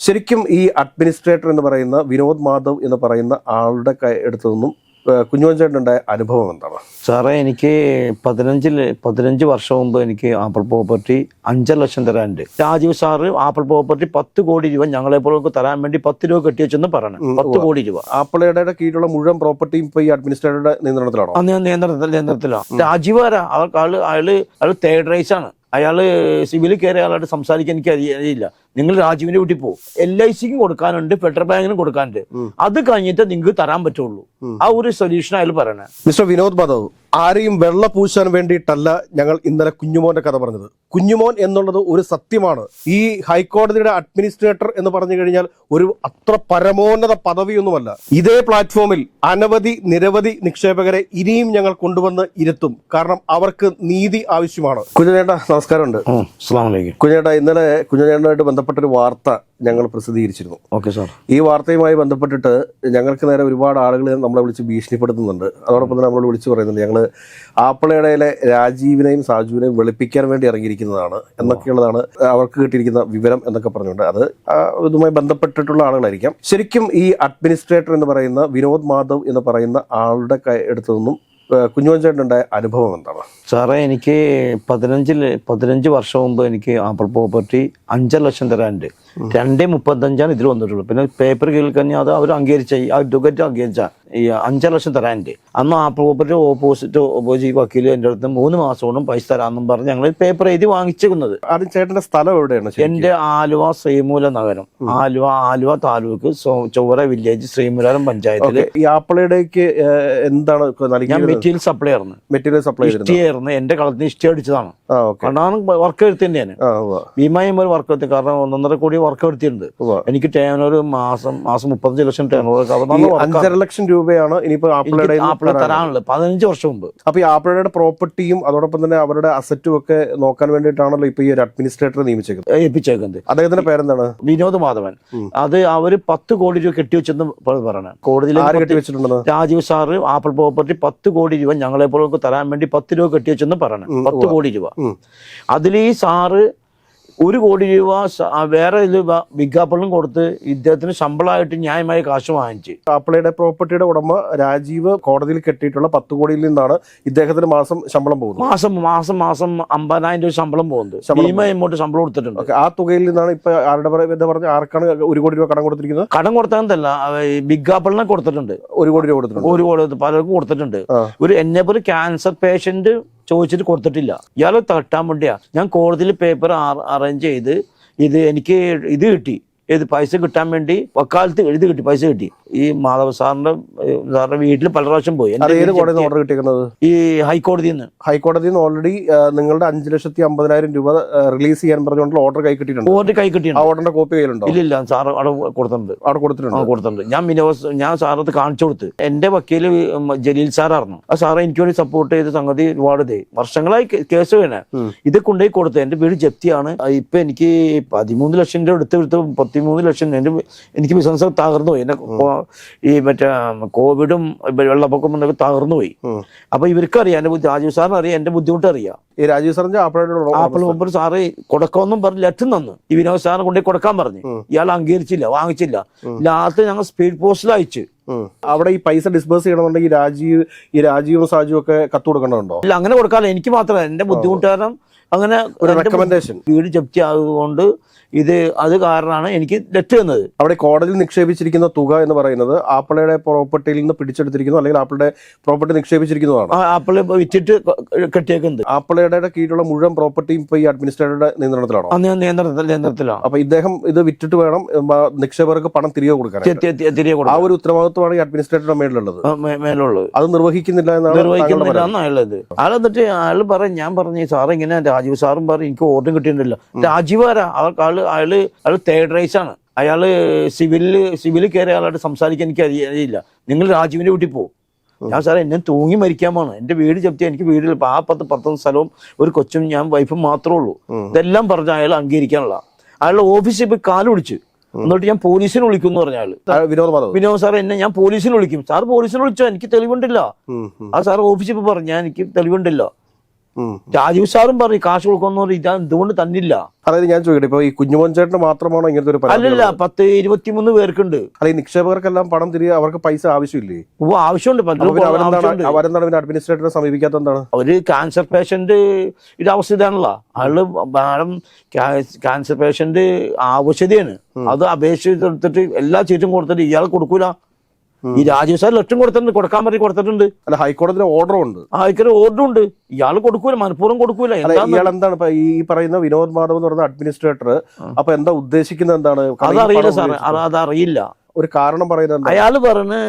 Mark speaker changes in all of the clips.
Speaker 1: ശരിക്കും ഈ അഡ്മിനിസ്ട്രേറ്റർ എന്ന് പറയുന്ന വിനോദ് മാധവ് എന്ന് പറയുന്ന ആളുടെ അടുത്തു നിന്നും കുഞ്ഞുമോൻ ചേട്ടനുണ്ടായ അനുഭവം എന്താണ്
Speaker 2: സാറേ? എനിക്ക് 15 വർഷം മുമ്പ് എനിക്ക് ആപ്പിൾ പ്രോപ്പർട്ടി 5 ലക്ഷം തരാനുണ്ട്. രാജീവ് സാറ് ആപ്പിൾ പ്രോപ്പർട്ടി 10 കോടി രൂപ ഞങ്ങളെ പോലെ തരാൻ വേണ്ടി 10 രൂപ കെട്ടി വെച്ചെന്ന് പറയണം. 10 കോടി രൂപ.
Speaker 1: ആപ്പിളുടെ കീഴിലുള്ള മുഴുവൻ പ്രോപ്പർട്ടിയും ഇപ്പൊ ഈ അഡ്മിനിസ്ട്രേറ്ററുടെ നിയന്ത്രണത്തിലാണോ?
Speaker 2: നിയന്ത്രണത്തിലാണ്. രാജീവ് ആരാ? അയാള് തേർഡ് റൈസ് ആണ്. അയാള് സിവിലിൽ കയറിയ ആളായിട്ട് സംസാരിക്കാൻ എനിക്ക് അറിയില്ല. നിങ്ങൾ രാജീവിന്റെ വീട്ടിൽ പോകും. LICക്കും കൊടുക്കാനുണ്ട്, ഫെഡറൽ ബാങ്കിനും കൊടുക്കാനുണ്ട്. അത് കഴിഞ്ഞിട്ട് നിങ്ങൾക്ക് തരാൻ പറ്റുള്ളൂ. ആ ഒരു സൊല്യൂഷൻ അയാൾ പറയണേ.
Speaker 1: മിസ്റ്റർ വിനോദ് മാധവ്, ആരെയും വെള്ള പൂശാൻ വേണ്ടിയിട്ടല്ല ഞങ്ങൾ ഇന്നലെ കുഞ്ഞുമോന്റെ കഥ പറഞ്ഞത്. കുഞ്ഞുമോൻ എന്നുള്ളത് ഒരു സത്യമാണ്. ഈ ഹൈക്കോടതിയുടെ അഡ്മിനിസ്ട്രേറ്റർ എന്ന് പറഞ്ഞു കഴിഞ്ഞാൽ ഒരു അത്ര പരമോന്നത പദവിയൊന്നുമല്ല. ഇതേ പ്ലാറ്റ്ഫോമിൽ നിരവധി നിക്ഷേപകരെ ഇനിയും ഞങ്ങൾ കൊണ്ടുവന്ന് ഇരുത്തും. കാരണം അവർക്ക് നീതി ആവശ്യമാണ്. കുഞ്ഞുചേട്ടാ നമസ്കാരമുണ്ട്. കുഞ്ഞുചേട്ടാ, ഇന്നലെ കുഞ്ഞുചേട്ടനായിട്ട് ബന്ധപ്പെട്ടൊരു വാർത്ത ഞങ്ങൾ പ്രസിദ്ധീകരിച്ചിരുന്നു.
Speaker 2: Okay sir.
Speaker 1: ഈ വാർത്തയുമായി ബന്ധപ്പെട്ടിട്ട് ഞങ്ങൾക്ക് നേരെ ഒരുപാട് ആളുകൾ നമ്മളെ വിളിച്ച് ഭീഷണിപ്പെടുത്തുന്നുണ്ട്. അതോടൊപ്പം തന്നെ നമ്മളോട് വിളിച്ച് പറയുന്നുണ്ട് ഞങ്ങൾ ആപ്പിളയുടെ രാജീവിനെയും സാജുവിനെയും വെളുപ്പിക്കാൻ വേണ്ടി ഇറങ്ങിയിരിക്കുന്നതാണ് എന്നൊക്കെയുള്ളതാണ് അവർക്ക് കിട്ടിയിരിക്കുന്ന വിവരം എന്നൊക്കെ പറഞ്ഞുകൊണ്ട് അത് ഇതുമായി ബന്ധപ്പെട്ടിട്ടുള്ള ആളുകളായിരിക്കാം. ശരിക്കും ഈ അഡ്മിനിസ്ട്രേറ്റർ എന്ന് പറയുന്ന വിനോദ് മാധവ് എന്ന് പറയുന്ന ആളുടെ അടുത്തു നിന്നും കുഞ്ഞുമോൻ ചേട്ടനുണ്ടായ അനുഭവം എന്താണ്
Speaker 2: സാറേ? എനിക്ക് 15 വർഷം മുമ്പ് എനിക്ക് ആപ്പിൾ പ്രോപ്പർട്ടി 5 ലക്ഷം തരാനുണ്ട്. 2.35 ഇതിൽ വന്നിട്ടുള്ളൂ. പിന്നെ പേപ്പർ കേൾക്കഞ്ഞാൽ അത് അവർ അംഗീകരിച്ച അഡ്വക്കേറ്റ് അംഗീകരിച്ച ഈ 5 ലക്ഷം തരാനുണ്ട്. അന്ന് ആപ്പിൾ പ്രോപ്പർട്ടി ഓപ്പോസിറ്റ് വക്കീൽ എൻ്റെ അടുത്ത് 3 മാസം കൊണ്ടും പൈസ തരാമെന്നും പറഞ്ഞ് ഞങ്ങൾ പേപ്പർ എഴുതി വാങ്ങിച്ചിരുന്നത്.
Speaker 1: ആദ്യം ചേട്ടന്റെ സ്ഥലം എവിടെയാണ്?
Speaker 2: എൻ്റെ ആലുവ ശ്രീമൂല നഗരം, ആലുവ താലൂക്ക്, ചൊവ്വര വില്ലേജ്, ശ്രീമൂലം പഞ്ചായത്തിൽ.
Speaker 1: ഈ ആപ്പിളയുടേക്ക് എന്താണ്
Speaker 2: ഞാൻ മെറ്റീരിയൽ സപ്ലൈ ആയിരുന്നു. ആയിരുന്നു എന്റെ കളത്തിന് ഇഷ്ടം അടിച്ചതാണ്. കാരണം വർക്ക് എടുത്ത് തന്നെയാണ്. ഭീമായും ഒരു വർക്ക് എടുത്തി. കാരണം 1.5 കോടി വർക്ക് എടുത്തിട്ടുണ്ട്. എനിക്ക് ടേണോവർ മാസം 35 ലക്ഷം ടേണോവർ.
Speaker 1: 5.5 ലക്ഷം രൂപയാണ് ഇനിയിപ്പോ ആപ്പിളുടെ
Speaker 2: തരാനുള്ളത് 15 വർഷം മുമ്പ്.
Speaker 1: അപ്പൊ ഈ ആപ്പിളുടെ പ്രോപ്പർട്ടിയും അതോടൊപ്പം തന്നെ അവരുടെ അസറ്റും ഒക്കെ നോക്കാൻ വേണ്ടിയിട്ടാണല്ലോ ഇപ്പൊ ഈ ഒരു അഡ്മിനിസ്ട്രേറ്ററെ
Speaker 2: ഏൽപ്പിച്ചേക്കുന്നത്.
Speaker 1: അദ്ദേഹത്തിന്റെ പേരെന്താണ്?
Speaker 2: വിനോദ് മാധവൻ. അത് അവര് 10 കോടി രൂപ കെട്ടിവെച്ചെന്ന് പറയണം. കോടതിയിൽ
Speaker 1: കെട്ടിവെച്ചിട്ടുണ്ടെന്ന് രാജീവ്
Speaker 2: സാറ് ആപ്പിൾ പ്രോപ്പർട്ടി 10 കോടി രൂപ ഞങ്ങളെ പോലെ തരാൻ വേണ്ടി 10 രൂപ കെട്ടിവെച്ചെന്ന് പറയണം. 10 കോടി രൂപ. അതിൽ ഈ സാറ് 1 കോടി രൂപ വേറെ ബിഗ് ആപ്പിളിനും കൊടുത്ത് ഇദ്ദേഹത്തിന് ശമ്പളമായിട്ട് ന്യായമായ കാശ് വാങ്ങിച്ച്.
Speaker 1: ആപ്പിളുടെ പ്രോപ്പർട്ടിയുടെ ഉടമ രാജീവ് കോടതിയിൽ കെട്ടിയിട്ടുള്ള 10 കോടിയിൽ നിന്നാണ് ഇദ്ദേഹത്തിന് മാസം ശമ്പളം പോകുന്നത്.
Speaker 2: മാസം 50,000 രൂപ ശമ്പളം പോകുന്നത്. ഇങ്ങോട്ട് ശമ്പളം കൊടുത്തിട്ടുണ്ട്.
Speaker 1: ആ തുകയിൽ നിന്നാണ് ഇപ്പൊ ആർക്കാണ് 1 കോടി രൂപ കടം കൊടുത്തിരിക്കുന്നത്?
Speaker 2: കടം കൊടുത്തതല്ല, ബിഗ് ആപ്പിളിനെ കൊടുത്തിട്ടുണ്ട്.
Speaker 1: 1 കോടി രൂപ കൊടുത്തിട്ടുണ്ട്.
Speaker 2: 1 കോടി പലർക്കും കൊടുത്തിട്ടുണ്ട്. എന്നെ പോലെ ക്യാൻസർ പേഷ്യന്റ് ചോദിച്ചിട്ട് കൊടുത്തിട്ടില്ല. ഇയാളെ തട്ടാൻ വേണ്ടിയാ ഞാൻ കോടതിയിൽ പേപ്പർ അറേഞ്ച് ചെയ്ത് എനിക്ക് ഇത് കിട്ടി. പൈസ കിട്ടാൻ വേണ്ടി വക്കാലത്ത് എഴുതി കിട്ടി, പൈസ കിട്ടി. ഈ മാധവ് സാറിന്റെ വീട്ടിൽ പല പ്രാവശ്യം പോയി.
Speaker 1: ഓർഡർ കിട്ടിയിരിക്കുന്നത്
Speaker 2: ഈ ഹൈക്കോടതിയിൽ നിന്ന്
Speaker 1: ഓൾറെഡി നിങ്ങളുടെ 5,50,000 രൂപ റിലീസ് ചെയ്യാൻ പറഞ്ഞുകൊണ്ടുള്ള ഓർഡർ കൈ കിട്ടിയിട്ടുണ്ട്. ഓർഡറിന്റെ കോപ്പി കയ്യിലുണ്ടോ?
Speaker 2: ഇല്ല, സാർ അവിടെ കൊടുത്തിട്ടുണ്ട്. ഞാൻ സാറത് കാണിച്ചു കൊടുത്ത്. എന്റെ വക്കീല് ജലീൽ സാറായിരുന്നു. ആ സാറെ എനിക്ക് വേണ്ടി സപ്പോർട്ട് ചെയ്ത് സംഗതി ഒരുപാട് വർഷങ്ങളായി കേസ് വേണേ. ഇത് കൊണ്ടുപോയി കൊടുത്ത് എന്റെ വീട് ജപ്തിയാണ്. ഇപ്പൊ എനിക്ക് 13 ലക്ഷം രൂപ എടുത്ത് 13 ലക്ഷം എനിക്ക് ബിസിനസ് തകർന്നു പോയി. എന്നെ ഈ മറ്റേ കോവിഡും വെള്ളപ്പൊക്കം വന്നൊക്കെ തകർന്നു പോയി. അപ്പൊ ഇവർക്കറിയാം, രാജീവ് സാറിന് അറിയാം, എന്റെ ബുദ്ധിമുട്ട് അറിയാം.
Speaker 1: ഈ രാജീവ് സാറിന്റെ
Speaker 2: ആപ്പിൾ സാറ് കൊടുക്കാമെന്നും പറഞ്ഞ് ലെറ്റർ തന്നു. ഈ വിനോദ് സാറിനെ കൊണ്ടുപോയി കൊടുക്കാൻ പറഞ്ഞു. ഇയാൾ അംഗീകരിച്ചില്ല, വാങ്ങിച്ചില്ല. ലാസ്റ്റ് ഞങ്ങൾ സ്പീഡ് പോസ്റ്റിൽ അയച്ചു.
Speaker 1: അവിടെ ഈ പൈസ ഡിസ്ബേഴ്സ് ചെയ്യണമെന്നുണ്ടെങ്കിൽ രാജീവും സാജുവും ഒക്കെ കത്ത് കൊടുക്കേണ്ടതുണ്ടോ?
Speaker 2: ഇല്ല, അങ്ങനെ കൊടുക്കാറില്ല. എനിക്ക് മാത്രമല്ല, എന്റെ ബുദ്ധിമുട്ട് കാരണം അങ്ങനെ
Speaker 1: റെക്കമെൻഡേഷൻ.
Speaker 2: വീട് ജപ്തി ആയതുകൊണ്ട് അത് കാരണമാണ് എനിക്ക് ലെറ്റർ തന്നത്.
Speaker 1: അവിടെ കോടതിയിൽ നിക്ഷേപിച്ചിരിക്കുന്ന തുക എന്ന് പറയുന്നത് ആപ്പിളുടെ പ്രോപ്പർട്ടിയിൽ നിന്ന് പിടിച്ചെടുത്തിരിക്കുന്നു, അല്ലെങ്കിൽ ആപ്പിളുടെ പ്രോപ്പർട്ടി നിക്ഷേപിച്ചിരിക്കുന്നതാണ്.
Speaker 2: ആപ്പിള് വിറ്റിട്ട് കെട്ടിയേക്കുന്നത്.
Speaker 1: ആപ്പിളുടെ കീഴിലുള്ള മുഴുവൻ പ്രോപ്പർട്ടിയും ഇപ്പൊ ഈ അഡ്മിനിസ്ട്രേറ്ററുടെ നിയന്ത്രണത്തിലാണോ?
Speaker 2: നിയന്ത്രണത്തിലാണ്.
Speaker 1: അപ്പൊ ഇദ്ദേഹം ഇത് വിറ്റിട്ട് വേണം നിക്ഷേപകർക്ക് പണം തിരികെ കൊടുക്കാൻ. ആ ഒരു ഉത്തരവാദിത്വമാണ് ഈ അഡ്മിനിസ്ട്രേറ്ററുടെ മേലുള്ളത്. അത് നിർവഹിക്കുന്നില്ല
Speaker 2: എന്നാണ് അയാൾ പറയും. ഞാൻ പറഞ്ഞു സാറ് ഇങ്ങനെ, രാജീവ് സാറും പറയും എനിക്ക് ഓർഡർ കിട്ടിയിട്ടില്ല. രാജീവ് ആരാ? അയാള് തേർഡ് റൈസ് ആണ്. അയാള് സിവിലിൽ കയറിയ ആളായിട്ട് സംസാരിക്കാൻ എനിക്ക് അറിയില്ല. നിങ്ങൾ രാജീവിന്റെ വീട്ടിൽ പോകും. ഞാൻ സാറേ എന്നെ തൂങ്ങി മരിക്കാമാണ്. എന്റെ വീട് ജപ്തി. എനിക്ക് വീട്ടിൽ ആ 10 സ്ഥലവും ഒരു കൊച്ചും ഞാൻ വൈഫും മാത്രമേ ഉള്ളൂ. ഇതെല്ലാം പറഞ്ഞ അയാൾ അംഗീകരിക്കാനുള്ള. അയാളുടെ ഓഫീസിൽ പോയി കാല് പിടിച്ച് എന്നിട്ട് ഞാൻ പോലീസിനെ വിളിക്കും എന്ന് പറഞ്ഞ ആള് വിനോദ് സാർ ഞാൻ പോലീസിനെ വിളിക്കും. സാർ പോലീസിനെ വിളിച്ചോ? എനിക്ക് തെളിവുണ്ടില്ല. ആ സാർ ഓഫീസിൽ പോയി പറഞ്ഞു എനിക്ക് തെളിവുണ്ടില്ല. രാജീവ് സാറും പറയും കാശ് കൊടുക്കുന്ന ഇതാ എന്തുകൊണ്ട് തന്നില്ല.
Speaker 1: അതായത് ഞാൻ ചോദിക്കട്ടെ, ഇപ്പൊ ഈ കുഞ്ഞുമോൻ ചേട്ടന് മാത്രമാണോ ഇങ്ങനത്തെ ഒരു പരാതി?
Speaker 2: അല്ലല്ല, 10-23 പേർക്കുണ്ട്.
Speaker 1: അല്ല, ഈ നിക്ഷേപകർക്കെല്ലാം പണം തിരികെ അവർക്ക് പൈസ ആവശ്യമില്ലേ?
Speaker 2: ആവശ്യമുണ്ട്.
Speaker 1: അവരെന്താണ് അഡ്മിനിസ്ട്രേറ്ററെ സമീപിക്കാത്ത എന്താണ്?
Speaker 2: അവര് ക്യാൻസർ പേഷ്യന്റ് ഇത് അവസ്ഥ ഇതാണല്ലോ. ആള് മാഡം ക്യാൻസർ പേഷ്യന്റ് ആവശ്യതയാണ്. അത് അപേക്ഷിച്ചെടുത്തിട്ട് എല്ലാ സീറ്റും കൊടുത്തിട്ട് ഇയാൾ കൊടുക്കൂല. ഈ രാജീവ് സാർ ലെറ്ററും കൊടുത്തിട്ടുണ്ട്, കൊടുക്കാൻ പറഞ്ഞ് കൊടുത്തിട്ടുണ്ട്.
Speaker 1: അല്ല, ഹൈക്കോടതിയുടെ ഓർഡറും ഉണ്ട്.
Speaker 2: ഹൈക്കോടതി ഓർഡറും ഉണ്ട്. ഇയാൾ കൊടുക്കൂല, മനഃപൂർവ്വം കൊടുക്കൂല.
Speaker 1: ഇയാൾ എന്താണ് ഇപ്പൊ ഈ പറയുന്ന വിനോദ് മാധവ് എന്ന് പറയുന്ന അഡ്മിനിസ്ട്രേറ്റർ അപ്പൊ എന്താ ഉദ്ദേശിക്കുന്നത്? എന്താണ്
Speaker 2: അതറിയില്ല സാറേ, അതറിയില്ല.
Speaker 1: ഒരു കാരണം പറയുന്നത്
Speaker 2: അയാള് പറഞ്ഞ്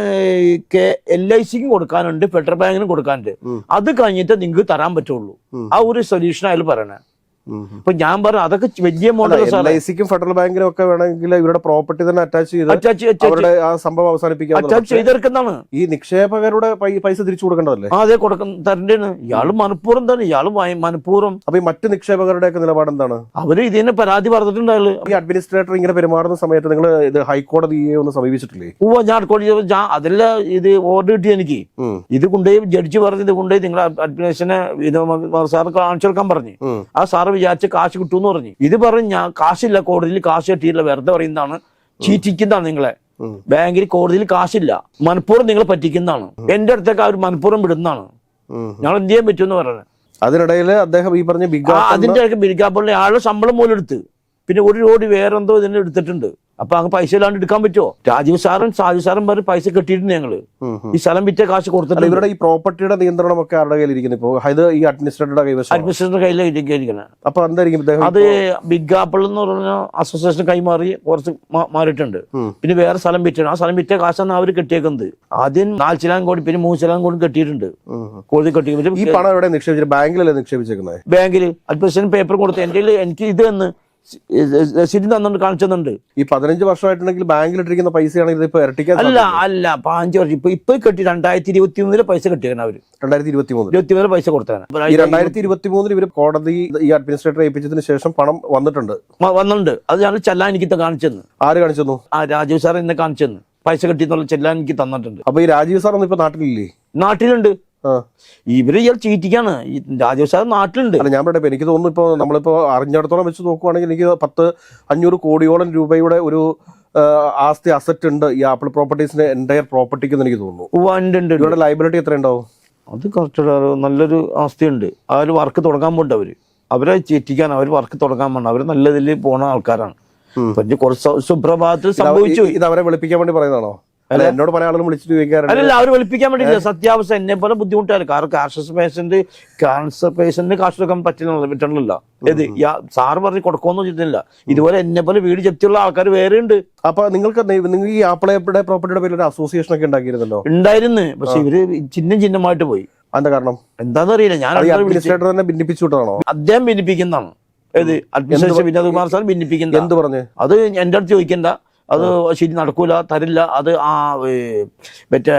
Speaker 2: LICക്കും കൊടുക്കാനുണ്ട്, ഫെഡറൽ ബാങ്കിനും കൊടുക്കാനുണ്ട്. അത് കഴിഞ്ഞിട്ട് നിങ്ങൾക്ക് തരാൻ പറ്റുള്ളൂ. ആ ഒരു സൊല്യൂഷൻ അയാൾ പറയണേ. ഇപ്പൊ ഞാൻ പറഞ്ഞു അതൊക്കെ വലിയ എമൗണ്ട്.
Speaker 1: LICക്കും ഫെഡറൽ ബാങ്കിനും ഒക്കെ വേണമെങ്കിൽ ഇവരുടെ പ്രോപ്പർട്ടി തന്നെ അറ്റാച്ച് ചെയ്ത് അവരുടെ ആ സംഭവം അവസാനിപ്പിക്കാം.
Speaker 2: ചെയ്തെടുക്കുന്നതാണ്.
Speaker 1: ഈ നിക്ഷേപകരുടെ പൈസ തിരിച്ചു കൊടുക്കേണ്ടതല്ലേ?
Speaker 2: അതെ, തരേണ്ടതാണ്. ഇയാള് മനഃപൂർവ്വം തന്നെ, ഇയാള് മനഃപൂർവ്വം.
Speaker 1: അപ്പൊ ഈ മറ്റു നിക്ഷേപകരുടെ ഒക്കെ നിലപാട് എന്താണ്?
Speaker 2: അവര് ഇതിനെ പരാതി പറഞ്ഞിട്ടുണ്ട്. അയാള്
Speaker 1: ഈ അഡ്മിനിസ്ട്രേറ്റർ ഇങ്ങനെ പെരുമാറുന്ന സമയത്ത് നിങ്ങൾ ഇത് ഹൈക്കോടതിയെ ഒന്ന് സമീപിച്ചിട്ടില്ലേ?
Speaker 2: ഞാൻ അതല്ല, ഇത് ഓർഡർ കിട്ടി എനിക്ക്. ഇത് കൊണ്ടുപോയി ജഡ്ജി പറഞ്ഞ് ഇത് കൊണ്ടുപോയി നിങ്ങളെ അഡ്മിനിസ്ട്രേഷനെ സാറ് കാണിച്ചു കൊടുക്കാൻ പറഞ്ഞു. ആ സാറ് വിചാരിച്ച് കാശ് കിട്ടുമെന്ന് പറഞ്ഞു. ഇത് പറഞ്ഞ് ഞാൻ കാശില്ല, കോടതിയിൽ കാശ് കിട്ടിയില്ല, വെറുതെ പറയുന്നതാണ്, ചീറ്റിക്കുന്നതാണ് നിങ്ങളെ. ബാങ്കിൽ കോടതിയിൽ കാശില്ല, മനഃപൂർവ്വം നിങ്ങളെ പറ്റിക്കുന്നതാണ്. എന്റെ അടുത്തേക്ക് അവർ മനഃപൂർവ്വം വിടുന്നതാണ്. ഞങ്ങൾ എന്ത് ചെയ്യാൻ പറ്റുമെന്ന് പറയുന്നത്.
Speaker 1: അതിനിടയിൽ അദ്ദേഹം ഈ പറഞ്ഞ
Speaker 2: അതിന്റെ ഇടയ്ക്ക് ബിൽഗാപ്പുള്ള ആളുടെ ശമ്പളം പോലും എടുത്ത്, പിന്നെ ഒരു കോടി വേറെന്തോ ഇതിനെ എടുത്തിട്ടുണ്ട്. അപ്പൊ അങ്ങ് പൈസ ഇല്ലാണ്ട് എടുക്കാൻ പറ്റുമോ? രാജീവ് സാറും പറഞ്ഞ് പൈസ കെട്ടിയിട്ടുണ്ട്. ഞങ്ങള് ഈ സ്ഥലം വിറ്റ കാശ് കൊടുത്തിട്ടുണ്ട്.
Speaker 1: ഇവരുടെ ഈ പ്രോപ്പർട്ടിയുടെ നിയന്ത്രണം ഒക്കെ ആരുടെ കയ്യിലിരിക്കുന്നു? ഇപ്പൊ ഇത് ഈ അഡ്മിനിസ്ട്രേറ്ററുടെ
Speaker 2: കയ്യിലിരിക്കണം.
Speaker 1: അപ്പൊ എന്തായിരിക്കും
Speaker 2: അത് ബിഗ് ആപ്പിൾ എന്ന് പറഞ്ഞ അസോസിയേഷൻ കൈമാറി കുറച്ച് മാറിയിട്ടുണ്ട്. പിന്നെ വേറെ സ്ഥലം വിറ്റാണ്. ആ സ്ഥലം വിറ്റ കാശാണ് അവർ കെട്ടിയേക്കുന്നത്. ആദ്യം 4 ശതമാനം കോടി, പിന്നെ 3 ശതമാനം കോടി കെട്ടിയിട്ടുണ്ട്. കോടതി കെട്ടി.
Speaker 1: ഈ പണം എവിടെ നിക്ഷേപിച്ചത്? ബാങ്കിലല്ലേ നിക്ഷേപിച്ചേക്കുന്നത്?
Speaker 2: ബാങ്കിൽ അഡ്മിനിസ്ട്രേഷൻ പേപ്പർ കൊടുത്ത് എനിക്ക് ഇത് എന്ന് രസീത് തന്നുണ്ട്, കാണിച്ചുണ്ട്.
Speaker 1: ഈ 15 വർഷമായിട്ടുണ്ടെങ്കിൽ ബാങ്കിലിട്ടിരിക്കുന്ന പൈസയാണെങ്കിൽ ഇപ്പൊ ഇരട്ടിക്കാൻ
Speaker 2: അല്ല 15 വർഷം ഇപ്പൊ കെട്ടി 2023 പൈസ കെട്ടിയാണ് അവര്. 2023 പൈസ കൊടുത്താണ്.
Speaker 1: 2023 ഇവര് കോടതി ഈ അഡ്മിനിസ്ട്രേറ്ററെ ഏൽപ്പിച്ചതിന് ശേഷം പണം വന്നിട്ടുണ്ട്.
Speaker 2: അത് ഞാൻ ചെല്ലാൻ എനിക്ക് കാണിച്ചെന്ന്.
Speaker 1: ആര് കാണിച്ചു?
Speaker 2: ആ രാജീവ് സാർ എന്നെ കാണിച്ചെന്ന്. പൈസ കെട്ടിന്നുള്ള ചെല്ലാൻ എനിക്ക് തന്നിട്ടുണ്ട്.
Speaker 1: അപ്പൊ ഈ രാജീവ് സാർ ഒന്നും ഇപ്പൊ നാട്ടിലില്ലേ?
Speaker 2: നാട്ടിലുണ്ട്. ഇവര് ഇയാൾ ചീറ്റിക്കാണ്. രാജീവ് സാർ നാട്ടിലുണ്ട്.
Speaker 1: അല്ല, ഞാൻ പറയട്ടെ, എനിക്ക് തോന്നുന്നു ഇപ്പൊ നമ്മളിപ്പോ അറിഞ്ഞിടത്തോളം വെച്ച് നോക്കുവാണെങ്കിൽ എനിക്ക് 10-500 കോടിയോളം രൂപയുടെ ഒരു ആസ്തി അസറ്റ് ഉണ്ട് ഈ ആപ്പിൾ പ്രോപ്പർട്ടീസിന്റെ എൻറ്റയർ പ്രോപ്പർട്ടിക്ക് എനിക്ക് തോന്നുന്നു. ഇവരുടെ ലൈബിലിറ്റി എത്ര ഉണ്ടാവും?
Speaker 2: അത് കറക്റ്റ് നല്ലൊരു ആസ്തിയുണ്ട്. ആ ഒരു വർക്ക് തുടങ്ങാൻ പോണ്ട്. അവരെ ചീറ്റിക്കാൻ അവർ വർക്ക് തുടങ്ങാൻ പോണ്ട്. അവര് നല്ല ഇതിൽ പോണ ആൾക്കാരാണ്. കുറച്ച് സുപ്രഭാതത്തിൽ സംഭവിച്ചു.
Speaker 1: ഇത് അവരെ വെളുപ്പിക്കാൻ വേണ്ടി പറയുന്നതാണോ? അല്ല, എന്നോട് പല ആളുകളും വിളിച്ചിട്ട് ചോദിക്കാറുണ്ട്.
Speaker 2: അല്ല, അവർ വെളുപ്പിക്കാൻ വേണ്ടിയില്ല. സത്യാവസ്ഥ എന്നെ പോലെ ബുദ്ധിമുട്ടാണ്. കാരണം ക്യാൻസർ പേഷ്യന്റ് കാശ് കൊടുക്കാൻ പറ്റില്ലല്ലോ. ഏത് സാറ് പറഞ്ഞ് കൊടുക്കുമെന്ന് വെച്ചിട്ടില്ല. ഇതുപോലെ എന്നെ പോലെ വീട് ജപ്തിയുള്ള ആൾക്കാർ വേറെ ഉണ്ട്.
Speaker 1: അപ്പൊ നിങ്ങൾ ഈ ആപ്പിളയുടെ പ്രോപ്പർട്ടിയുടെ പേരിൽ ഒരു അസോസിയേഷൻ ഒക്കെ ഉണ്ടാക്കിയിരുന്നല്ലോ?
Speaker 2: ഉണ്ടായിരുന്നു. പക്ഷെ ഇവര് ചിഹ്നമായിട്ട് പോയി.
Speaker 1: എന്താ കാരണം?
Speaker 2: എന്താണെന്നറിയില്ല. ഞാൻ
Speaker 1: അഡ്മിനിസ്ട്രേറ്റർ തന്നെ ഭിന്നിപ്പിച്ചു വിട്ടതാണോ?
Speaker 2: അദ്ദേഹം ഭിന്നിപ്പിക്കുന്നതാണ്. ഏത് അഡ്മിനിസ്ട്രേഷൻ വിനോദ് കുമാർ സാർ ഭിന്നിപ്പിക്കുന്നത്.
Speaker 1: എന്ത് പറഞ്ഞ്?
Speaker 2: അത് എന്റെ അടുത്ത് ചോദിക്കണ്ട. അത് ശരി നടക്കൂല, തരില്ല. അത് മറ്റേ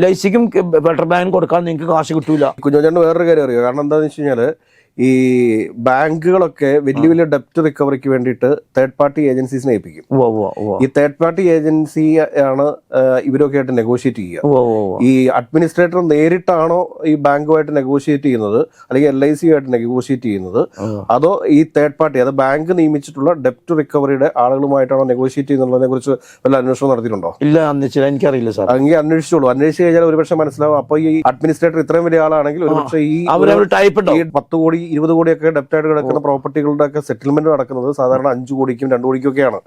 Speaker 2: LICക്കും ഫെഡറൽ ബാങ്കിനും കൊടുക്കാൻ നിങ്ങൾക്ക് കാശ് കിട്ടൂല.
Speaker 1: കുഞ്ഞോചേട്ടന് വേറൊരു കാര്യം അറിയോ? കാരണം എന്താണെന്ന് വെച്ച് കഴിഞ്ഞാല് ഈ ബാങ്കുകളൊക്കെ വലിയ ഡെപ്റ്റ് റിക്കവറിക്ക് വേണ്ടിയിട്ട് തേർഡ് പാർട്ടി ഏജൻസീസിനെ ഏൽപ്പിക്കും. ഈ തേർഡ് പാർട്ടി ഏജൻസി ആണ് ഇവരൊക്കെ ആയിട്ട് നെഗോഷിയേറ്റ് ചെയ്യുക. ഈ അഡ്മിനിസ്ട്രേറ്റർ നേരിട്ടാണോ ഈ ബാങ്കുമായിട്ട് നെഗോഷിയേറ്റ് ചെയ്യുന്നത്, അല്ലെങ്കിൽ LIC ആയിട്ട് നെഗോഷിയേറ്റ് ചെയ്യുന്നത്, അതോ ഈ തേർഡ് പാർട്ടി, അത് ബാങ്ക് നിയമിച്ചിട്ടുള്ള ഡെപ്റ്റ് റിക്കവറിയുടെ ആളുകളുമായിട്ടാണോ നെഗോഷിയേറ്റ് ചെയ്യുന്നതിനെ കുറിച്ച് വല്ല അന്വേഷണം നടത്തിയിട്ടുണ്ടോ?
Speaker 2: ഇല്ല, എനിക്കറിയില്ല സാർ.
Speaker 1: അങ്ങനെ അന്വേഷിച്ചോളൂ. അന്വേഷിച്ച് കഴിഞ്ഞാൽ ഒരുപക്ഷെ മനസ്സിലാവും. അപ്പൊ ഈ അഡ്മിനിസ്ട്രേറ്റർ ഇത്രയും വലിയ ആളാണെങ്കിൽ ഒരുപക്ഷെ ഈ 10 കോടി 20 കോടിയൊക്കെ ഡെപ്റ്റായിട്ട് കിടക്കുന്ന പ്രോപ്പർട്ടികളുടെ ഒക്കെ സെറ്റിൽമെന്റ് നടക്കുന്നത് സാധാരണ 5 കോടിക്കും 2 കോടിക്കും ഒക്കെയാണ്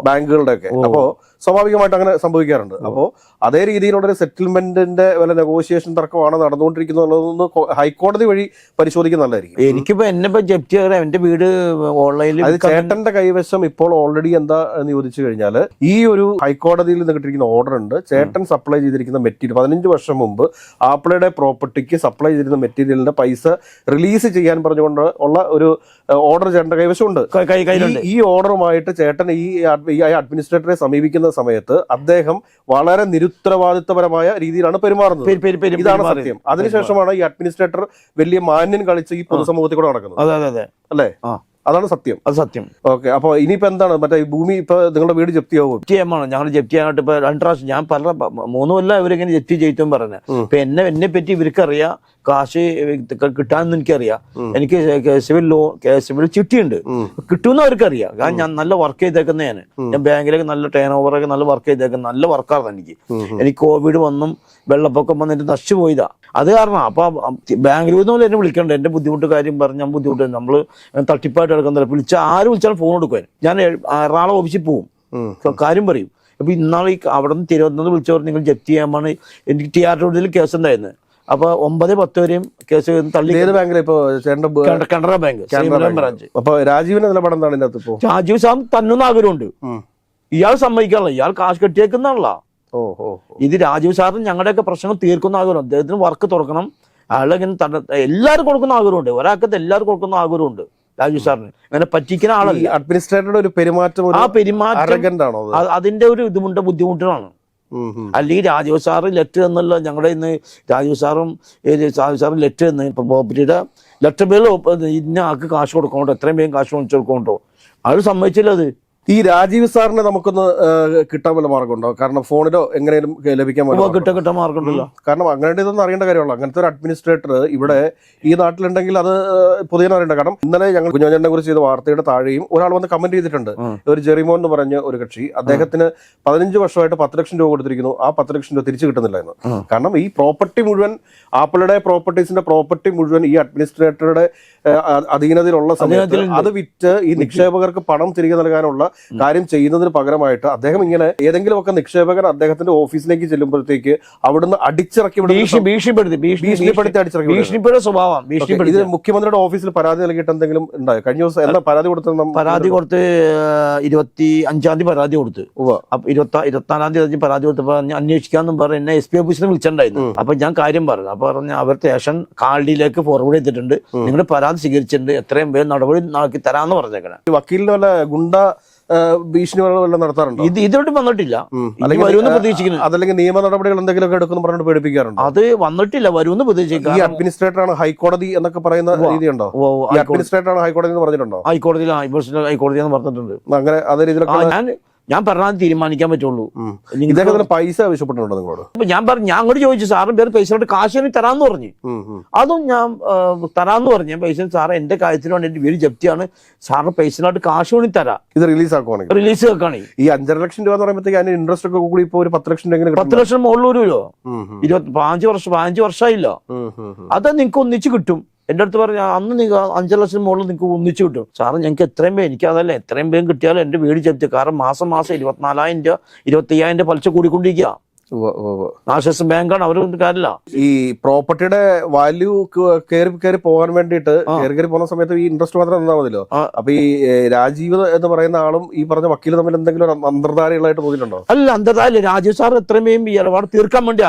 Speaker 1: ബാങ്കുകളുടെ ഒക്കെ. അപ്പോ സ്വാഭാവികമായിട്ട് അങ്ങനെ സംഭവിക്കാറുണ്ട്. അപ്പോൾ അതേ രീതിയിലുള്ള ഒരു സെറ്റിൽമെന്റിന്റെ വല്ല നെഗോഷിയേഷൻ തർക്കമാണ് നടന്നുകൊണ്ടിരിക്കുന്നത്. ഹൈക്കോടതി വഴി പരിശോധിക്കുന്നത് നല്ലതായിരിക്കും.
Speaker 2: എനിക്കിപ്പോ എന്നെ ജപ്തി എന്റെ വീട് ഓൺലൈനിൽ
Speaker 1: അത് ചേട്ടന്റെ കൈവശം ഇപ്പോൾ ഓൾറെഡി എന്താ എന്ന് ചോദിച്ചു കഴിഞ്ഞാൽ ഈ ഒരു ഹൈക്കോടതിയിൽ നിന്ന് കിട്ടിയിരിക്കുന്ന ഓർഡർ ഉണ്ട്. ചേട്ടൻ സപ്ലൈ ചെയ്തിരിക്കുന്ന മെറ്റീരിയൽ 15 വർഷം മുമ്പ് ആപ്പിളുടെ പ്രോപ്പർട്ടിക്ക് സപ്ലൈ ചെയ്തിരുന്ന മെറ്റീരിയലിന്റെ പൈസ റിലീസ് ചെയ്യാൻ പറഞ്ഞുകൊണ്ട് ഉള്ള ഒരു ഓർഡർ ചേട്ടന്റെ കൈവശമുണ്ട്. ഈ ഓർഡറുമായിട്ട് ചേട്ടൻ ഈ അഡ്മിനിസ്ട്രേറ്ററെ സമീപിക്കുന്ന സമയത്ത് അദ്ദേഹം വളരെ നിരുത്തരവാദിത്തപരമായ രീതിയിലാണ് പെരുമാറുന്നത്. ഇതാണ് സത്യം. അതിനുശേഷമാണ് ഈ അഡ്മിനിസ്ട്രേറ്റർ വലിയ മാന്യൻ കളിച്ച് ഈ പൊതുസമൂഹത്തിൽ കൂടെ നടക്കുന്നത്.
Speaker 2: അല്ലേ?
Speaker 1: അതാണ് സത്യം.
Speaker 2: അത് സത്യം.
Speaker 1: ഓക്കെ, അപ്പൊ ഇനിയിപ്പോ എന്താണ് മറ്റേ ഈ ഭൂമി ഇപ്പൊ നിങ്ങളുടെ വീട് ജപ്തിയാവും?
Speaker 2: ജപ്തി ചെയ്യാമാണ് ഞങ്ങൾ ജപ്തി ചെയ്യാനായിട്ട് ഇപ്പൊ 2 പ്രാവശ്യം ഞാൻ 3 കൊല്ലം ഇവരിങ്ങനെ ജപ്തി ചെയ്തും പറഞ്ഞ. ഇപ്പൊ എന്നെ പറ്റി ഇവർക്കറിയാം, കാശ് കിട്ടാന്ന് എനിക്കറിയാം. എനിക്ക് സിവിൽ ചിട്ടിയുണ്ട്, കിട്ടുമെന്ന് അവർക്കറിയാം. കാരണം ഞാൻ നല്ല വർക്ക് ചെയ്തേക്കുന്നതാണ്. ഞാൻ ബാങ്കിലൊക്കെ നല്ല ടേൺ ഓവറൊക്കെ നല്ല വർക്ക് ചെയ്തേക്കുന്ന നല്ല വർക്കാണ് എനിക്ക് കോവിഡ് വന്നും വെള്ളപ്പൊക്കം വന്നിട്ട് നശിച്ചു പോയതാ. അത് കാരണം അപ്പൊ ബാംഗ്ലൂരിൽ നിന്ന് എന്നെ വിളിക്കണ്ട, എന്റെ ബുദ്ധിമുട്ട് കാര്യം പറഞ്ഞ് ഞാൻ ബുദ്ധിമുട്ട് നമ്മള് തട്ടിപ്പായിട്ട് എടുക്കുന്നില്ല. ആര് വിളിച്ചാലും ഫോൺ എടുക്കുവാൻ ഞാൻ എറണാകുളം ഓഫീസിൽ പോവും, കാര്യം പറയും. അപ്പൊ ഇന്നാളെ അവിടെ നിന്ന് തിരുവനന്തപുരത്ത് വിളിച്ചവർ നിങ്ങൾ ജപ്തി ചെയ്യാൻ എനിക്ക് TR റോഡിൽ കേസ് ഉണ്ടായിരുന്നു. അപ്പൊ 9-10 വരെയും കേസ് തള്ളി. Canara bank branch.
Speaker 1: അപ്പൊ രാജീവിന്റെ നിലപാട് എന്താണ് ഇതിനകത്ത്? ഇപ്പോ
Speaker 2: രാജീവ് സാർ തന്നുന്ന ആഗ്രഹമുണ്ട്, ഇയാൾ സമ്മതിക്കാനുള്ള, ഇയാൾ കാശ് കെട്ടിയേക്കുന്നാണല്ലോ. ഇത് രാജീവ് സാറിന് ഞങ്ങളുടെയൊക്കെ പ്രശ്നങ്ങൾ തീർക്കുന്ന ആഗ്രഹം, അദ്ദേഹത്തിന് വർക്ക് തുറക്കണം, അയാളിങ്ങനെ എല്ലാവരും കൊടുക്കുന്ന ആഗ്രഹമുണ്ട്, ഒരാൾക്കത് എല്ലാവരും കൊടുക്കുന്ന ആഗ്രഹമുണ്ട് രാജീവ് സാറിന്. അങ്ങനെ പറ്റിക്കുന്ന ആളല്ല.
Speaker 1: അഡ്മിനിസ്ട്രേറ്ററുടെ ഒരു പെരുമാറ്റം,
Speaker 2: ആ പെരുമാറ്റം അതിന്റെ ഒരു ബുദ്ധിമുട്ടാണ്. അല്ലെങ്കിൽ രാജീവ് സാറ് ലെറ്റർ എന്നല്ല ഞങ്ങളുടെ ഇന്ന് രാജീവ് സാറും ലെറ്റർ എന്ന് ഇപ്പൊ പ്രോപ്പർട്ടിയുടെ ലെറ്റർ പേരിൽ ഇന്ന ആൾക്ക് കാശ് കൊടുക്കണോട്ടോ, എത്രയും വേഗം കാശ് വാങ്ങിച്ചു കൊടുക്കണോട്ടോ, ആള് സമ്മതിച്ചില്ല. അത്
Speaker 1: ഈ രാജീവ് സാറിനെ നമുക്കൊന്ന് കിട്ടാൻ വല്ല മാർഗമുണ്ടോ? കാരണം ഫോണിലോ എങ്ങനെയും ലഭിക്കാൻ
Speaker 2: കിട്ടാൻ മാർഗമുണ്ടല്ലോ.
Speaker 1: കാരണം അങ്ങനെ ഇതൊന്നും അറിയേണ്ട കാര്യമുള്ളൂ. അങ്ങനത്തെ ഒരു അഡ്മിനിസ്ട്രേറ്റർ ഇവിടെ ഈ നാട്ടിലുണ്ടെങ്കിൽ അത് പൊതുവെ അറിയേണ്ട. കാരണം ഇന്നലെ ഞങ്ങൾ കുഞ്ഞോഞ്ഞനെ കുറിച്ച് ചെയ്ത വാർത്തയുടെ താഴെയും ഒരാൾ വന്ന് കമന്റ് ചെയ്തിട്ടുണ്ട്. ഒരു ജെറിമോൻ എന്ന് പറഞ്ഞ ഒരു കക്ഷി, അദ്ദേഹത്തിന് 15 വർഷമായിട്ട് 10 ലക്ഷം രൂപ കൊടുത്തിരിക്കുന്നു, ആ 10 ലക്ഷം രൂപ തിരിച്ചു കിട്ടുന്നില്ല എന്ന്. കാരണം ഈ പ്രോപ്പർട്ടി മുഴുവൻ, ആപ്പിളുടെ പ്രോപ്പർട്ടീസിന്റെ പ്രോപ്പർട്ടി മുഴുവൻ ഈ അഡ്മിനിസ്ട്രേറ്ററുടെ അധീനതയിലുള്ള സമയത്ത് അത് വിറ്റ് ഈ നിക്ഷേപകർക്ക് പണം തിരികെ നൽകാനുള്ള കാര്യം ചെയ്യുന്നതിന് പകരമായിട്ട് അദ്ദേഹം ഇങ്ങനെ ഏതെങ്കിലുമൊക്കെ നിക്ഷേപകർ അദ്ദേഹത്തിന്റെ ഓഫീസിലേക്ക് ചെല്ലുമ്പോഴത്തേക്ക് അവിടുന്ന് അടിച്ചിറക്കി ഭീഷണിപ്പെടുത്തി അടിച്ചിറക്കി
Speaker 2: സ്വഭാവം.
Speaker 1: ഇത് മുഖ്യമന്ത്രിയുടെ ഓഫീസിൽ പരാതി നൽകിയിട്ട് എന്തെങ്കിലും ഉണ്ടായോ? കഴിഞ്ഞ ദിവസം എന്താ പരാതി കൊടുത്തത്?
Speaker 2: പരാതി കൊടുത്ത് 25-ാം തീയതി പരാതി കൊടുത്ത്, അപ്പൊ 24-ാം തീയതി പരാതി കൊടുത്തപ്പോ അന്വേഷിക്കാന്നും പറഞ്ഞ് എന്നെ SP ഓഫീസിൽ വിളിച്ചിട്ടുണ്ടായിരുന്നു. അപ്പൊ ഞാൻ കാര്യം പറഞ്ഞു. അപ്പൊ പറഞ്ഞ അവർ സ്റ്റേഷൻ കാൾഡിയിലേക്ക് ഫോർവേഡ് ചെയ്തിട്ടുണ്ട്, നിങ്ങളുടെ പരാതി സ്വീകരിച്ചിട്ടുണ്ട്, എത്രയും വേഗം നടപടി നടത്തി തരാന്ന് പറഞ്ഞേക്കണം.
Speaker 1: വക്കീലിന് വല്ല ഗുണ്ട ഭീഷണികളെല്ലാം നടത്താറുണ്ട്?
Speaker 2: ഇതോട്ട് വന്നിട്ടില്ല, പ്രതീക്ഷിക്കുന്നു.
Speaker 1: അതല്ലെങ്കിൽ നിയമ നടപടികൾ എന്തെങ്കിലും എടുക്കുന്നു പറഞ്ഞിട്ട് പേടിപ്പിക്കാറുണ്ട്?
Speaker 2: അത് വന്നിട്ടില്ല, വരുമെന്ന് പ്രതീക്ഷിക്കുന്നു.
Speaker 1: ഈ അഡ്മിനിസ്ട്രേറ്റർ ആണ് ഹൈക്കോടതി എന്നൊക്കെ പറയുന്ന രീതിയുണ്ടോ? അഡ്മിനിസ്ട്രേറ്റർ ആണ് ഹൈക്കോടതി എന്ന് പറഞ്ഞിട്ടുണ്ടോ?
Speaker 2: ഹൈക്കോടതി എന്ന് പറഞ്ഞിട്ടുണ്ട്.
Speaker 1: അങ്ങനെ അതേ രീതിയിലൊക്കെ
Speaker 2: ഞാൻ പറഞ്ഞാൽ തീരുമാനിക്കാൻ പറ്റുള്ളൂ.
Speaker 1: ഇദ്ദേഹത്തിന് പൈസ ആവശ്യപ്പെട്ടിട്ടുണ്ടോ നിങ്ങളോട്?
Speaker 2: ഞാൻ അങ്ങോട്ട് ചോദിച്ചു, സാറിന് പേര് പൈസ കാശ് എനിക്ക് തരാന്ന് പറഞ്ഞു. അതും ഞാൻ തരാന്ന് പറഞ്ഞു. ഞാൻ പൈസ സാറ് എന്റെ കാര്യത്തിന് വേണ്ടി എന്റെ വീട് ജപ്തിയാണ്, സാറിന് പൈസനായിട്ട് കാശ് വേണ്ടി തരാം.
Speaker 1: ഇത് റിലീസ് ആക്കുവാണെങ്കിൽ
Speaker 2: റിലീസ് ആക്കുകയാണെങ്കിൽ
Speaker 1: ഈ 5.5 ലക്ഷം രൂപ എന്ന് പറയുമ്പോഴത്തേക്ക് അതിന് ഇൻട്രസ്റ്റ് ഒക്കെ കൂടി ഇപ്പൊ ഒരു 10 ലക്ഷം രൂപ
Speaker 2: 10 ലക്ഷം മുകളിൽ വരുമല്ലോ. 15 വർഷമായില്ല. അത് നിങ്ങൾക്ക് ഒന്നിച്ച് കിട്ടും. എന്റെ അടുത്ത് പറഞ്ഞ അന്ന് നിങ്ങൾ 5 ലക്ഷം മുകളിൽ നിങ്ങൾക്ക് ഒന്നിച്ചു കിട്ടും. സാറ് ഞങ്ങൾക്ക് എത്രയും പേര്, എനിക്ക് അതല്ല എത്രയും പേരും കിട്ടിയാലും എന്റെ വീട് ജപ്തി. കാരണം മാസം 24,000 രൂപ 25,000 പലിശ കൂടിക്കൊണ്ടിരിക്കുക. നാഷണൽ ബാങ്കാണ്, അവരൊന്നും കാര്യമില്ല.
Speaker 1: ഈ പ്രോപ്പർട്ടിയുടെ വാല്യൂ കയറി പോകാൻ വേണ്ടിയിട്ട് കയറി പോകുന്ന സമയത്ത് ഈ ഇൻട്രസ്റ്റ് മാത്രം തന്നാൽ മതിയല്ലോ. അപ്പൊ ഈ രാജീവ് എന്ന് പറയുന്ന ആളും ഈ പറഞ്ഞ വക്കീൽ തമ്മിൽ എന്തെങ്കിലും അന്തർധാരകളായിട്ട് തോന്നിയിട്ടുണ്ടോ?
Speaker 2: അല്ല, അന്തർധാര രാജീവ് സാർ എത്രയും ഈ ഇടപാട് തീർക്കാൻ വേണ്ടി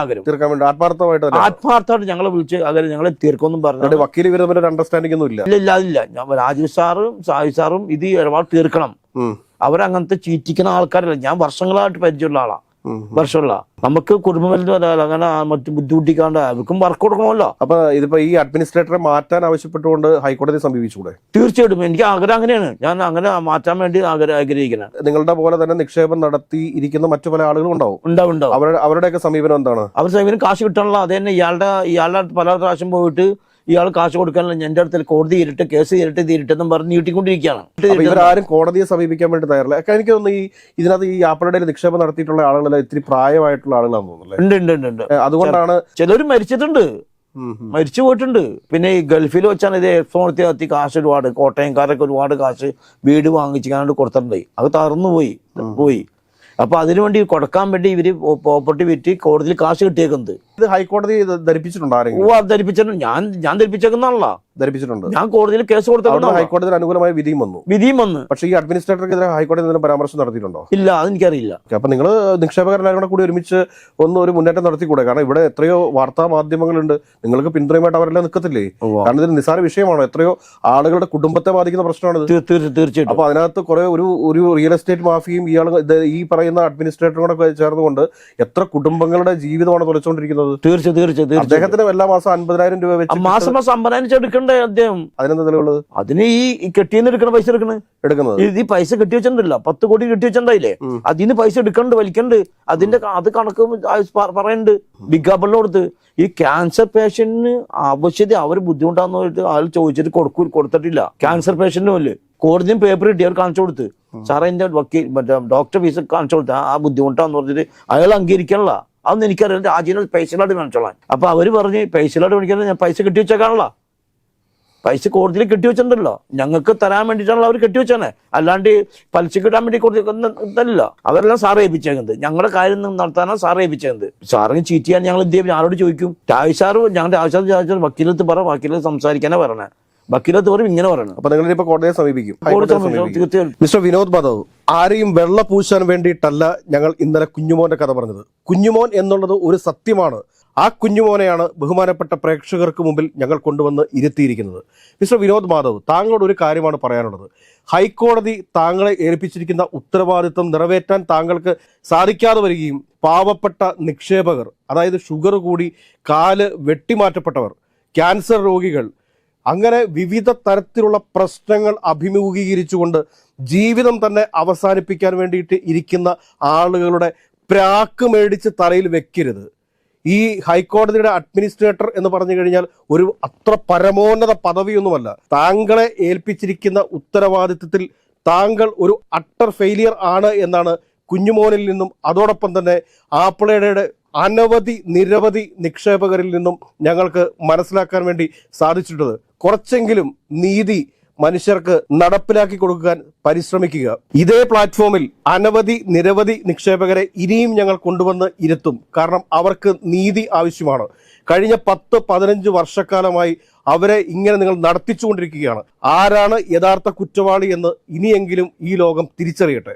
Speaker 2: ആത്മാർത്ഥമായിട്ട് ഞങ്ങളെ വിളിച്ച് അങ്ങനെ ഞങ്ങളെ തീർക്കൊന്നും പറഞ്ഞു.
Speaker 1: വക്കീൽ ഇവർ തമ്മിൽ ഒരു അണ്ടർസ്റ്റാൻഡിംഗ് ഒന്നും ഇല്ല.
Speaker 2: ഇല്ല, രാജീവ് സാറും ഇത് ഇടപാട് തീർക്കണം. അവരങ്ങനത്തെ ചീറ്റിക്കുന്ന ആൾക്കാരല്ല. ഞാൻ വർഷങ്ങളായിട്ട് പരിചയമുള്ള ആളാ, വർഷമുള്ള. നമുക്ക് കുടുംബം അങ്ങനെ മറ്റു ബുദ്ധിമുട്ടിക്കാണ്ട് അവർക്കും വർക്ക് കൊടുക്കണമല്ലോ.
Speaker 1: അപ്പൊ ഇതിപ്പോ ഈ അഡ്മിനിസ്ട്രേറ്ററെ മാറ്റാൻ ആവശ്യപ്പെട്ടുകൊണ്ട് ഹൈക്കോടതിയെ സമീപിച്ചുകൂടെ?
Speaker 2: തീർച്ചയായിട്ടും എനിക്ക് ആഗ്രഹം അങ്ങനെയാണ്. ഞാൻ അങ്ങനെ മാറ്റാൻ വേണ്ടി ആഗ്രഹിക്കുന്നത്.
Speaker 1: നിങ്ങളുടെ പോലെ തന്നെ നിക്ഷേപം നടത്തി ഇരിക്കുന്ന മറ്റു പല ആളുകളും ഉണ്ടാവും. അവരുടെയൊക്കെ സമീപനം എന്താണ്?
Speaker 2: അവരുടെ സമീപനം കാശ് കിട്ടാനുള്ള അത് തന്നെ. ഇയാളുടെ പല പ്രാവശ്യം പോയിട്ട് ഇയാൾ കാശ് കൊടുക്കാനുള്ള എന്റെ അടുത്ത് കോടതി തീരട്ടെ, കേസ് തീരട്ടെന്നും പറഞ്ഞ് നീട്ടിക്കൊണ്ടിരിക്കുകയാണ്.
Speaker 1: ഇവരാരും കോടതിയെ സമീപിക്കാൻ വേണ്ടി തയ്യാറില്ല. എനിക്ക് തോന്നുന്നു ഇതിനകത്ത് ഈ ആപ്പിളുടെ നിക്ഷേപം നടത്തിയിട്ടുള്ള ആളുകളെല്ലാം ഇത്തിരി പ്രായമായിട്ടുള്ള ആളുകളാണെന്ന് തോന്നുന്നു.
Speaker 2: ഉണ്ട്.
Speaker 1: അതുകൊണ്ടാണ്
Speaker 2: ചിലർ മരിച്ചു പോയിട്ടുണ്ട്. പിന്നെ ഈ ഗൾഫിൽ വെച്ചാണ് ഇത് ഫോൺ കത്തി കാശ് ഒരുപാട്, കോട്ടയംകാരൊക്കെ ഒരുപാട് കാശ് വീട് വാങ്ങിച്ചാണ്ട് കൊടുത്തിട്ടുണ്ട്. അത് തറന്നു പോയി. അപ്പൊ അതിനുവേണ്ടി കൊടുക്കാൻ വേണ്ടി ഇവര് പ്രോപ്പർട്ടി വിറ്റ് കോടതിയിൽ കാശ് കിട്ടിയേക്കുന്നത്.
Speaker 1: ഇത് ഹൈക്കോടതി ധരിപ്പിച്ചിട്ടുണ്ടോ?
Speaker 2: ധരിപ്പിച്ചിട്ടുണ്ട്. ഞാൻ ധരിപ്പിച്ചേക്കുന്നതാണല്ലോ.
Speaker 1: ധരിപ്പിച്ചിട്ടുണ്ട്.
Speaker 2: ഞാൻ കോടതിയിൽ കേസ് കൊടുത്തു.
Speaker 1: ഹൈക്കോടതിയിൽ അനുകൂലമായ വിധിയും വന്നു. പക്ഷേ ഈ അഡ്മിനിസ്ട്രേറ്റർക്കെതിരെ ഹൈക്കോടതി എന്തെങ്കിലും പരാമർശം നടത്തിയിട്ടുണ്ടോ?
Speaker 2: ഇല്ല, അതെനിക്കറിയില്ല.
Speaker 1: അപ്പൊ നിങ്ങൾ നിക്ഷേപകരെല്ലാം കൂടി ഒരുമിച്ച് ഒരു മുന്നേറ്റം നടത്തിക്കൂടെ? കാരണം ഇവിടെ എത്രയോ വാർത്താ മാധ്യമങ്ങളുണ്ട്, നിങ്ങൾക്ക് പിന്തുണയുമായിട്ട് അവരെല്ലാം നിൽക്കത്തില്ലേ? കാരണം ഇതിന് നിസ്സാര വിഷയമാണോ? എത്രയോ ആളുകളുടെ കുടുംബത്തെ ബാധിക്കുന്ന പ്രശ്നമാണ്.
Speaker 2: തീർച്ചയായിട്ടും. അപ്പൊ
Speaker 1: അതിനകത്ത് കുറെ ഒരു റിയൽ എസ്റ്റേറ്റ് മാഫിയും ഈ പറയുന്ന അഡ്മിനിസ്ട്രേറ്ററും കൂടെ ചേർന്നുകൊണ്ട് എത്ര കുടുംബങ്ങളുടെ ജീവിതമാണ് തുലച്ചുകൊണ്ടിരിക്കുന്നത്.
Speaker 2: തീർച്ചയായും.
Speaker 1: അദ്ദേഹത്തിന് എല്ലാ മാസം 50,000 രൂപ വെച്ച്
Speaker 2: മാസം 50,000 എടുക്കണം. എടുക്കണ്ടേ അദ്ദേഹം?
Speaker 1: അതിനെന്താ തെളിവുള്ളത്?
Speaker 2: അതിന് ഈ കെട്ടിയെന്ന് എടുക്കണ പൈസ
Speaker 1: എടുക്കുന്നത്
Speaker 2: ഈ പൈസ കെട്ടി വെച്ചിട്ടുണ്ടല്ലോ, 10 കോടി കെട്ടി വെച്ചിട്ടുണ്ടായില്ലേ, അതിന് പൈസ എടുക്കണ്ട് വലിക്കണ്ട്. അത് കണക്ക് പറയുന്നുണ്ട് ബിഗ് കൊടുത്ത്. ഈ ക്യാൻസർ പേഷ്യന്റിന് ആവശ്യത അവർ ബുദ്ധിമുട്ടാന്ന് പറഞ്ഞിട്ട് അയാൾ ചോദിച്ചിട്ട് കൊടുത്തിട്ടില്ല. ക്യാൻസർ പേഷ്യന്റിനും അല്ലേ കോടതിയും പേപ്പർ കിട്ടി അവർ കാണിച്ചു കൊടുത്ത്, സാറേ എന്റെ വക്കീൽ മറ്റേ ഡോക്ടർ ഫീസ് കാണിച്ചു കൊടുത്ത ആ ബുദ്ധിമുട്ടാന്ന് പറഞ്ഞിട്ട് അയാൾ അംഗീകരിക്കണല്ല. അതൊന്നും എനിക്കറിയാം, രാജ്യങ്ങൾ പൈസയിലായിട്ട് കാണിച്ചോളാൻ. അപ്പൊ അവര് പറഞ്ഞ് പൈസയിലായിട്ട് കാണിക്കുന്നത് ഞാൻ പൈസ കെട്ടി വെച്ചേക്കാണല്ലോ, പൈസ കോടതിയിൽ കെട്ടിവെച്ചിട്ടുണ്ടല്ലോ, ഞങ്ങൾക്ക് തരാൻ വേണ്ടിയിട്ടാണല്ലോ അവർ കെട്ടിവെച്ചാണ്, അല്ലാണ്ട് പലിശ കിട്ടാൻ വേണ്ടി കൊടുത്തില്ല. അവരെല്ലാം സാറ് ഏൽപ്പിച്ചേക്കുന്നത്, ഞങ്ങളുടെ കാര്യം നടത്താനാണ് സാറ് ഏൽപ്പിച്ചത്. സാറിന് ചീറ്റ് ചെയ്യാൻ ഞങ്ങൾ എന്ത് ചെയ്യും? ആരോട് ചോദിക്കും? സാറ് ഞങ്ങളുടെ ആവശ്യം ചോദിച്ചാൽ വക്കീലത്ത് പറ, വക്കീലത്ത് സംസാരിക്കാനാ പറയണേ, വക്കീലത്ത് പറയും ഇങ്ങനെ പറയണം.
Speaker 1: അപ്പൊ നിങ്ങൾ ഇപ്പൊ കോടതിയെ സമീപിക്കും. മിസ്റ്റർ വിനോദ് മാധവ്, ആരെയും വെള്ള പൂശാൻ വേണ്ടിയിട്ടല്ല ഞങ്ങൾ ഇന്നലെ കുഞ്ഞുമോന്റെ കഥ പറഞ്ഞത്. കുഞ്ഞുമോൻ എന്നുള്ളത് ഒരു സത്യമാണ്. ആ കുഞ്ഞുമോനെയാണ് ബഹുമാനപ്പെട്ട പ്രേക്ഷകർക്ക് മുമ്പിൽ ഞങ്ങൾ കൊണ്ടുവന്ന് ഇരുത്തിയിരിക്കുന്നത്. മിസ്റ്റർ വിനോദ് മാധവ്, താങ്കളോട് ഒരു കാര്യമാണ് പറയാനുള്ളത്. ഹൈക്കോടതി താങ്കളെ ഏൽപ്പിച്ചിരിക്കുന്ന ഉത്തരവാദിത്വം നിറവേറ്റാൻ താങ്കൾക്ക് സാധിക്കാതെ വരികയും പാവപ്പെട്ട നിക്ഷേപകർ, അതായത് ഷുഗർ കൂടി കാല് വെട്ടിമാറ്റപ്പെട്ടവർ, ക്യാൻസർ രോഗികൾ, അങ്ങനെ വിവിധ തരത്തിലുള്ള പ്രശ്നങ്ങൾ അഭിമുഖീകരിച്ചുകൊണ്ട് ജീവിതം തന്നെ അവസാനിപ്പിക്കാൻ വേണ്ടിയിട്ട് ഇരിക്കുന്ന ആളുകളുടെ പ്രാക്ക് മേടിച്ച് തലയിൽ വെക്കരുത്. ഈ ഹൈക്കോടതിയുടെ അഡ്മിനിസ്ട്രേറ്റർ എന്ന് പറഞ്ഞു കഴിഞ്ഞാൽ ഒരു അത്ര പരമോന്നത പദവിയൊന്നുമല്ല. താങ്കളെ ഏൽപ്പിച്ചിരിക്കുന്ന ഉത്തരവാദിത്വത്തിൽ താങ്കൾ ഒരു അട്ടർ ഫെയിലിയർ ആണ് എന്നാണ് കുഞ്ഞുമോനിൽ നിന്നും അതോടൊപ്പം തന്നെ ആപ്പിളയുടെ നിരവധി നിക്ഷേപകരിൽ നിന്നും ഞങ്ങൾക്ക് മനസ്സിലാക്കാൻ വേണ്ടി സാധിച്ചിട്ടുള്ളത്. കുറച്ചെങ്കിലും നീതി മനുഷ്യർക്ക് നടപ്പിലാക്കി കൊടുക്കാൻ പരിശ്രമിക്കുക. ഇതേ പ്ലാറ്റ്ഫോമിൽ നിരവധി നിക്ഷേപകരെ ഇനിയും ഞങ്ങൾ കൊണ്ടുവന്ന് ഇരുത്തും. കാരണം അവർക്ക് നീതി ആവശ്യമാണ്. കഴിഞ്ഞ 10-15 വർഷക്കാലമായി അവരെ ഇങ്ങനെ നിങ്ങൾ നടത്തിച്ചുകൊണ്ടിരിക്കുകയാണ്. ആരാണ് യഥാർത്ഥ കുറ്റവാളി എന്ന് ഇനിയെങ്കിലും ഈ ലോകം തിരിച്ചറിയട്ടെ.